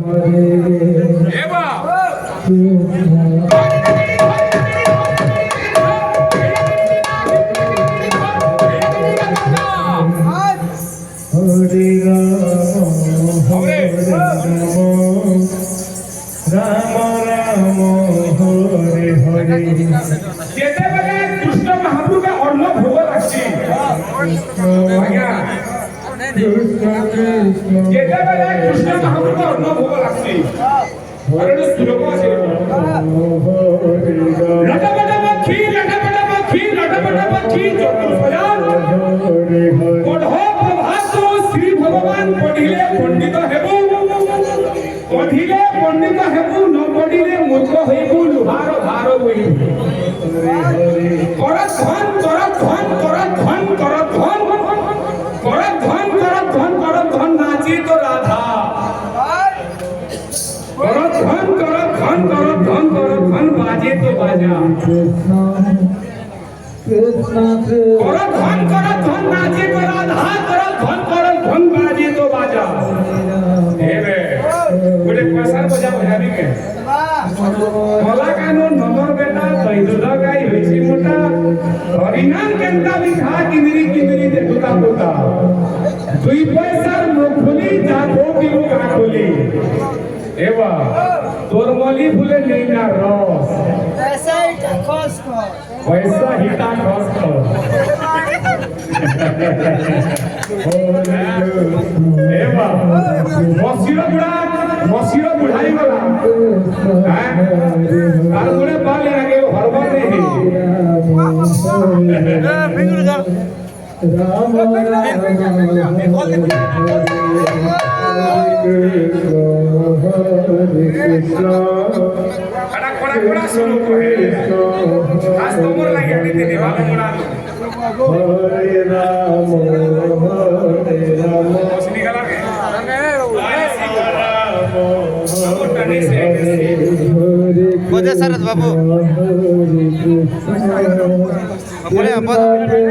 এবা যেতেবেলে কৃষ্ণ মহাপ্রভুকে অন্ন ভোগ লাগছে আজ্ঞা যেতেবেলে কৃষ্ণ মহাপ্রভুকে অন্ন ভোগ লাগছে আরে শ্লোক আছে লটপট পক্ষী চতুর্ভুজান পঢ় প্রভাত শ্রী ভগবান পঢ়িলে পণ্ডিত হেবু ন পঢ়িলে মূর্খ হইবু লোহার ভার বই করত ধন নাচে তো রাধা করত ধন বাজে তো বাজা করত ধন নাচে তো রাধা করত ধন বাজে তো বাজা এবে গোটে পয়সার বোঝা বোঝাবি কে ভলা কানু নমর বেটা দৈদুল গাই হইছি মোটা হরিনাম কেন্তা বিঘা কিমিরি দেখুতা পোতা দুই পয়সার মুখ খুলি যা ভোগিব গা খুলি এবা তোর মলি ফুলে নেই না রস পয়সা হিতা খস কর এবা মসির বুড়াই গলা আর গুড়ে পালে আগে হরবার নেই खड़ा शुरू करे आज तो मोर लगे आने दे वाला मोड़ा हरे राम निकला के बोले शरद बाबू बोले अबरे